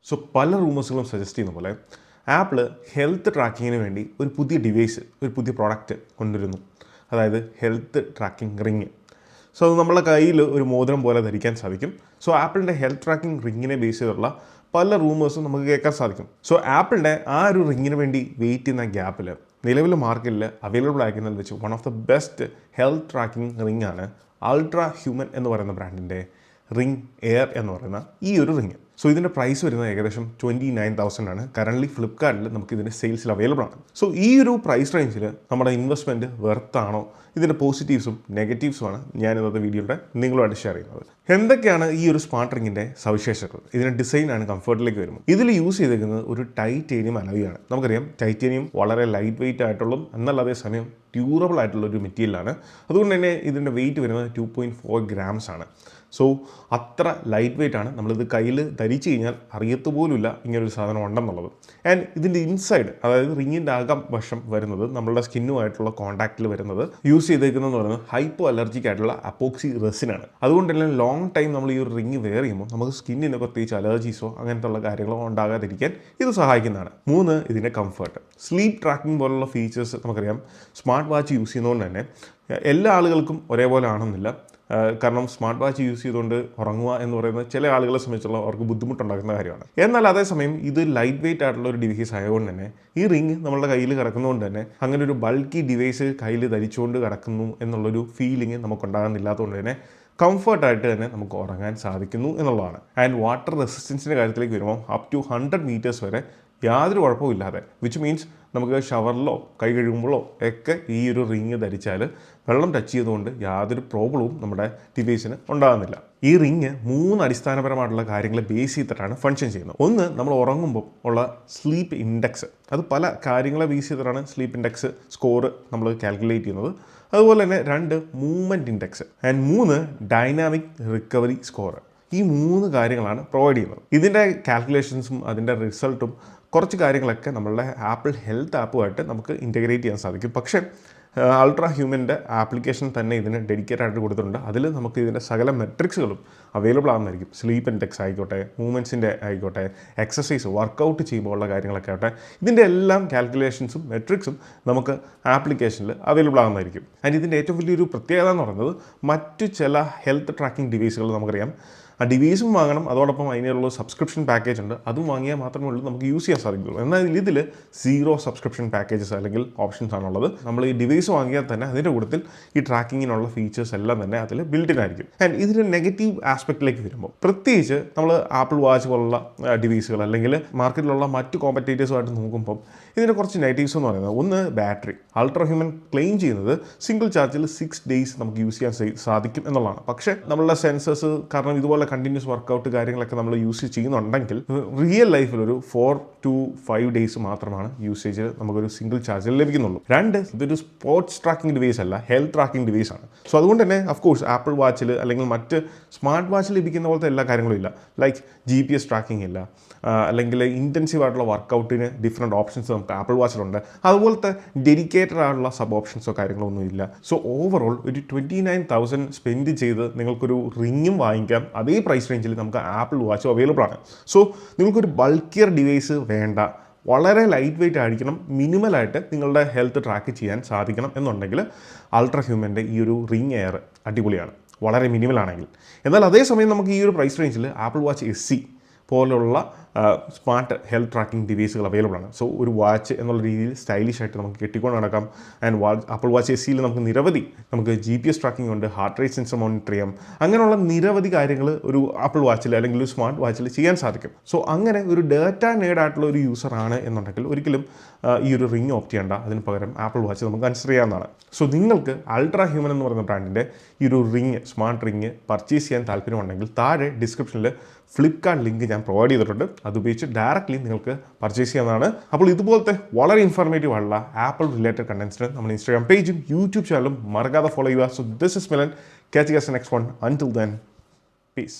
So പല റൂമേഴ്സുകളും suggest ചെയ്യുന്ന പോലെ ആപ്പിൾ ഹെൽത്ത് ട്രാക്കിങ്ങിന് വേണ്ടി ഒരു പുതിയ ഡിവൈസ്, ഒരു പുതിയ പ്രോഡക്റ്റ് കൊണ്ടുവരുന്നു. അതായത് ഹെൽത്ത് ട്രാക്കിംഗ് റിങ്. സോ അത് നമ്മുടെ കയ്യിൽ ഒരു മോതിരം പോലെ ധരിക്കാൻ സാധിക്കും. സോ ആപ്പിളിൻ്റെ ഹെൽത്ത് ട്രാക്കിംഗ് റിങ്ങിനെ ബേസ് ചെയ്തുള്ള പല റൂമേഴ്സും നമുക്ക് കേൾക്കാൻ സാധിക്കും. സോ ആപ്പിളിൻ്റെ ആ ഒരു റിങ്ങിന് വേണ്ടി വെയിറ്റ് ചെയ്യുന്ന ഗ്യാപ്പിൽ നിലവിൽ മാർക്കറ്റിൽ അവൈലബിൾ ആയിരിക്കുന്നത് വെച്ച് one of the best health tracking ring ആണ് അൾട്രാ ഹ്യൂമൻ എന്ന് പറയുന്ന ബ്രാൻഡിൻ്റെ റിംഗ് എയർ എന്ന് പറയുന്ന ഈ ഒരു റിംഗ്. സോ ഇതിൻ്റെ പ്രൈസ് വരുന്നത് ഏകദേശം 29,000 ആണ്. കറൻ്റ്ലി ഫ്ലിപ്കാർട്ടിൽ നമുക്ക് ഇതിൻ്റെ സെയിൽസിൽ അവൈലബിൾ ആണ്. സോ ഈ ഒരു പ്രൈസ് റേഞ്ചിൽ നമ്മുടെ ഇൻവെസ്റ്റ്മെൻറ്റ് വെർത്താണോ? ഇതിൻ്റെ പോസിറ്റീവ്സും നെഗറ്റീവ്സുമാണ് ഞാൻ ഇന്നത്തെ വീഡിയോയുടെ നിങ്ങളുമായിട്ട് ഷെയർ ചെയ്യുന്നത്. എന്തൊക്കെയാണ് ഈ ഒരു സ്മാർട്ട് റിങ്ങിൻ്റെ സവിശേഷതകൾ? ഇതിൻ്റെ ഡിസൈനാണ് കംഫർട്ടിലേക്ക് വരുന്നത്. ഇതിൽ യൂസ് ചെയ്തിരിക്കുന്നത് ഒരു ടൈറ്റേനിയം അലോയാണ്. നമുക്കറിയാം ടൈറ്റേനിയം വളരെ ലൈറ്റ് വെയിറ്റ് ആയിട്ടുള്ളതും എന്നാൽ അതേസമയം ഡ്യൂറബിൾ ആയിട്ടുള്ള ഒരു മെറ്റീരിയലാണ്. അതുകൊണ്ട് തന്നെ ഇതിൻ്റെ വെയിറ്റ് വരുന്നത് 2.4 grams ആണ്. സോ അത്ര ലൈറ്റ് വെയിറ്റ് ആണ്. നമ്മളിത് കയ്യിൽ ധരിച്ചു കഴിഞ്ഞാൽ അറിയത്തുപോലുമില്ല ഇങ്ങനൊരു സാധനം ഉണ്ടെന്നുള്ളത്. ആൻഡ് ഇതിൻ്റെ ഇൻസൈഡ്, അതായത് റിങ്ങിൻ്റെ അകം വശം വരുന്നത് നമ്മളുടെ സ്കിന്നുമായിട്ടുള്ള കോൺടാക്റ്റിൽ വരുന്നത് യൂസ് ചെയ്തേക്കുന്നതെന്ന് പറയുന്നത് ഹൈപ്പോ അലർജിക് ആയിട്ടുള്ള അപ്പോക്സി റെസിനാണ്. അതുകൊണ്ട് തന്നെ ലോങ് ടൈം നമ്മൾ ഈ ഒരു റിങ് വെയർ ചെയ്യുമ്പോൾ നമുക്ക് സ്കിന്നിന് പ്രത്യേകിച്ച് അലർജീസോ അങ്ങനത്തെ ഉള്ള കാര്യങ്ങളോ ഉണ്ടാകാതിരിക്കാൻ ഇത് സഹായിക്കുന്നതാണ്. 3, ഇതിൻ്റെ കംഫർട്ട്. സ്ലീപ്പ് ട്രാക്കിംഗ് പോലുള്ള ഫീച്ചേഴ്സ് നമുക്കറിയാം സ്മാർട്ട് വാച്ച് യൂസ് ചെയ്യുന്നതുകൊണ്ട് തന്നെ എല്ലാ ആളുകൾക്കും ഒരേപോലെ ആണെന്നില്ല. കാരണം സ്മാർട്ട് വാച്ച് യൂസ് ചെയ്തുകൊണ്ട് ഉറങ്ങുക എന്ന് പറയുന്നത് ചില ആളുകളെ സംബന്ധിച്ചുള്ള അവർക്ക് ബുദ്ധിമുട്ടുണ്ടാക്കുന്ന കാര്യമാണ്. എന്നാൽ അതേസമയം ഇത് ലൈറ്റ് വെയിറ്റ് ആയിട്ടുള്ള ഒരു ഡിവൈസ് ആയതുകൊണ്ട് തന്നെ ഈ റിങ് നമ്മളുടെ കയ്യിൽ കിടക്കുന്നതുകൊണ്ട് തന്നെ അങ്ങനെ ഒരു ബൾക്കി ഡിവൈസ് കയ്യിൽ ധരിച്ചുകൊണ്ട് കിടക്കുന്നു എന്നുള്ളൊരു ഫീലിംഗ് നമുക്കുണ്ടാകുന്നില്ലാത്തതുകൊണ്ട് തന്നെ കംഫർട്ടായിട്ട് തന്നെ നമുക്ക് ഉറങ്ങാൻ സാധിക്കുന്നു എന്നുള്ളതാണ്. ആൻഡ് വാട്ടർ റെസിസ്റ്റൻസിൻ്റെ കാര്യത്തിലേക്ക് വരുമ്പോൾ അപ് ടു 100 meters വരെ യാതൊരു കുഴപ്പമില്ലാതെ, വിച്ച് മീൻസ് നമുക്ക് ഷവറിലോ കൈ കഴുകുമ്പോഴോ ഒക്കെ ഈ ഒരു റിങ് ധരിച്ചാൽ വെള്ളം ടച്ച് ചെയ്തുകൊണ്ട് യാതൊരു പ്രോബ്ലവും നമ്മുടെ ഡിവൈസിന് ഉണ്ടാകുന്നില്ല. ഈ റിങ് 3 അടിസ്ഥാനപരമായിട്ടുള്ള കാര്യങ്ങളെ ബേസ് ചെയ്തിട്ടാണ് ഫങ്ഷൻ ചെയ്യുന്നത്. ഒന്ന്, നമ്മൾ ഉറങ്ങുമ്പോൾ ഉള്ള സ്ലീപ്പ് ഇൻഡെക്സ്. അത് പല കാര്യങ്ങളെ ബേസ് ചെയ്തിട്ടാണ് സ്ലീപ്പ് ഇൻഡെക്സ് സ്കോർ നമ്മൾ കാൽക്കുലേറ്റ് ചെയ്യുന്നത്. അതുപോലെ തന്നെ 2, movement index. And 3, dynamic recovery score. ഈ 3 കാര്യങ്ങളാണ് പ്രൊവൈഡ് ചെയ്യുന്നത്. ഇതിൻ്റെ കാൽക്കുലേഷൻസും അതിൻ്റെ റിസൾട്ടും കുറച്ച് കാര്യങ്ങളൊക്കെ നമ്മളുടെ ആപ്പിൾ ഹെൽത്ത് ആപ്പുമായിട്ട് നമുക്ക് ഇൻറ്റഗ്രേറ്റ് ചെയ്യാൻ സാധിക്കും. പക്ഷേ അൾട്രാ ഹ്യൂമൻ്റെ ആപ്ലിക്കേഷൻ തന്നെ ഇതിന് ഡെഡിക്കേറ്റ് ആയിട്ട് കൊടുത്തിട്ടുണ്ട്. അതിൽ നമുക്ക് ഇതിൻ്റെ സകല മെട്രിക്സുകളും അവൈലബിൾ ആകുന്നതായിരിക്കും. സ്ലീപ്പ് ഇൻഡെക്സ് ആയിക്കോട്ടെ, മൂവ്മെൻറ്റ്സിൻ്റെ ആയിക്കോട്ടെ, എക്സസൈസ് വർക്കൗട്ട് ചെയ്യുമ്പോൾ ഉള്ള കാര്യങ്ങളൊക്കെ ആവട്ടെ, ഇതിൻ്റെ എല്ലാം കാൽക്കുലേഷൻസും മെട്രിക്സും നമുക്ക് ആപ്ലിക്കേഷനിൽ അവൈലബിൾ ആകുന്നതായിരിക്കും. ആൻഡ് ഇതിൻ്റെ ഏറ്റവും വലിയൊരു പ്രത്യേകത എന്ന് പറയുന്നത് മറ്റു ചില ഹെൽത്ത് ട്രാക്കിംഗ് ഡിവൈസുകൾ നമുക്കറിയാം ആ ഡിവൈസും വാങ്ങണം, അതോടൊപ്പം അതിനുള്ള സബ്സ്ക്രിപ്ഷൻ പാക്കേജ് ഉണ്ട്, അതും വാങ്ങിയാൽ മാത്രമേ ഉള്ളൂ നമുക്ക് യൂസ് ചെയ്യാൻ സാധിക്കുള്ളൂ. എന്നാൽ ഇതിൽ 0 സബ്സ്ക്രിപ്ഷൻ പാക്കേജസ് അല്ലെങ്കിൽ ഓപ്ഷൻസ് ആണുള്ളത്. നമ്മൾ ഈ ഡിവൈസ് വാങ്ങിയാൽ തന്നെ അതിൻ്റെ കൂട്ടത്തിൽ ഈ ട്രാക്കിങ്ങിനുള്ള ഫീച്ചേഴ്സ് എല്ലാം തന്നെ അതിൽ ബിൽഡിൻ ആയിരിക്കും. ആൻഡ് ഇതിൻ്റെ നെഗറ്റീവ് ആസ്പെക്റ്റിലേക്ക് വരുമ്പോൾ പ്രത്യേകിച്ച് നമ്മൾ ആപ്പിൾ വാച്ച് പോലുള്ള ഡിവൈസുകൾ അല്ലെങ്കിൽ മാർക്കറ്റിലുള്ള മറ്റ് കോമ്പറ്റേറ്റേഴ്സുമായിട്ട് നോക്കുമ്പോൾ ഇതിൻ്റെ കുറച്ച് നെഗറ്റീവ്സ് എന്ന് പറയുന്നത്, ഒന്ന്, ബാറ്ററി. അൾട്രാ ഹ്യൂമൻ ക്ലെയിം ചെയ്യുന്നത് സിംഗിൾ ചാർജിൽ 6 days നമുക്ക് യൂസ് ചെയ്യാൻ സാധിക്കും എന്നുള്ളതാണ്. പക്ഷേ നമ്മളുടെ സെൻസേഴ്സ് കാരണം ഇതുപോലെ കണ്ടിന്യൂസ് വർക്കൗട്ട് കാര്യങ്ങളൊക്കെ നമ്മൾ യൂസ് ചെയ്യുന്നുണ്ടെങ്കിൽ റിയൽ ലൈഫിൽ ഒരു 4 to 5 days മാത്രമാണ് യൂസേജ് നമുക്കൊരു സിംഗിൾ ചാർജിൽ ലഭിക്കുന്നുള്ളൂ. 2, ഇതൊരു സ്പോർട്സ് ട്രാക്കിംഗ് ഡിവൈസ് അല്ല, ഹെൽത്ത് ട്രാക്കിംഗ് ഡിവൈസ് ആണ്. സോ അതുകൊണ്ട് തന്നെ അഫ്കോഴ്സ് ആപ്പിൾ വാച്ചിൽ അല്ലെങ്കിൽ മറ്റ് സ്മാർട്ട് വാച്ചിൽ ലഭിക്കുന്ന പോലത്തെ എല്ലാ കാര്യങ്ങളും ഇല്ല. ലൈക്ക് GPS ട്രാക്കിംഗ് ഇല്ല, അല്ലെങ്കിൽ ഇൻറ്റൻസീവ് ആയിട്ടുള്ള വർക്കൗട്ടിന് ഡിഫറെൻറ്റ് ഓപ്ഷൻസ് നമുക്ക് ആപ്പിൾ വാച്ചിലുണ്ട്. അതുപോലത്തെ ഡെഡിക്കേറ്റഡ് ആയിട്ടുള്ള സബ് ഓപ്ഷൻസോ കാര്യങ്ങളോ ഒന്നും ഇല്ല. സോ ഓവറോൾ ഒരു 29,000 സ്പെൻഡ് ചെയ്ത് നിങ്ങൾക്കൊരു റിങ്ങും വാങ്ങിക്കാം. അതേ പ്രൈസ് റേഞ്ചിൽ നമുക്ക് ആപ്പിൾ വാച്ചും അവൈലബിൾ ആണ്. സോ നിങ്ങൾക്കൊരു ബൾക്കിയർ ഡിവൈസ് വേണ്ട, വളരെ ലൈറ്റ് വെയിറ്റ് ആയിരിക്കണം, മിനിമലായിട്ട് നിങ്ങളുടെ ഹെൽത്ത് ട്രാക്ക് ചെയ്യാൻ സാധിക്കണം എന്നുണ്ടെങ്കിൽ അൾട്രാ ഹ്യൂമൻ്റെ ഈ ഒരു റിംഗ് എയർ അടിപൊളിയാണ്, വളരെ മിനിമലാണെങ്കിൽ. എന്നാൽ അതേസമയം നമുക്ക് ഈ ഒരു പ്രൈസ് റേഞ്ചിൽ ആപ്പിൾ വാച്ച് SE പോലുള്ള സ്മാർട്ട് ഹെൽത്ത് ട്രാക്കിംഗ് ഡിവൈസുകൾ അവൈലബിൾ ആണ്. സോ ഒരു വാച്ച് എന്നുള്ള രീതിയിൽ സ്റ്റൈലിഷ് ആയിട്ട് നമുക്ക് കെട്ടിക്കൊണ്ട് നടക്കാം. ആൻഡ് ആപ്പിൾ വാച്ച് SEയിൽ നമുക്ക് GPS ട്രാക്കിംഗ് ഉണ്ട്, ഹാർട്ട് റേറ്റ് സെൻസർ മോണിറ്റർ ചെയ്യാം. അങ്ങനെയുള്ള നിരവധി കാര്യങ്ങൾ ഒരു ആപ്പിൾ വാച്ചിൽ അല്ലെങ്കിൽ ഒരു സ്മാർട്ട് വാച്ചിൽ ചെയ്യാൻ സാധിക്കും. സോ അങ്ങനെ ഒരു ഡേറ്റ നേഡ് ആയിട്ടുള്ള ഒരു യൂസറാണ് എന്നുണ്ടെങ്കിൽ ഒരിക്കലും ഈ ഒരു റിംഗ് ഓപ്റ്റ് ചെയ്യേണ്ട, അതിന് പകരം ആപ്പിൾ വാച്ച് നമുക്ക് കൺസിഡർ ചെയ്യാവുന്നതാണ്. സോ നിങ്ങൾക്ക് അൾട്രാ ഹ്യൂമൻ എന്ന് പറയുന്ന ബ്രാൻഡിൻ്റെ ഈ ഒരു റിംഗ്, സ്മാർട്ട് റിംഗ് പർച്ചേസ് ചെയ്യാൻ താല്പര്യമുണ്ടെങ്കിൽ താഴെ ഡിസ്ക്രിപ്ഷനിൽ ഫ്ലിപ്കാർട്ട് ലിങ്ക് ഞാൻ പ്രൊവൈഡ് ചെയ്തിട്ടുണ്ട്. അതുപയോഗിച്ച് ഡയറക്റ്റ്ലി നിങ്ങൾക്ക് പർച്ചേസ് ചെയ്യാവുന്നതാണ്. അപ്പോൾ ഇതുപോലത്തെ വളരെ ഇൻഫോർമേറ്റീവ് ആയിട്ടുള്ള ആപ്പിൾ റിലേറ്റഡ് കണ്ടൻസിന് നമ്മൾ ഇൻസ്റ്റാഗ്രാം പേജും യൂട്യൂബ് ചാനലും മറക്കാതെ ഫോളോ ചെയ്യുക. So this is Milan. Catch you guys in the next one. Until then, peace.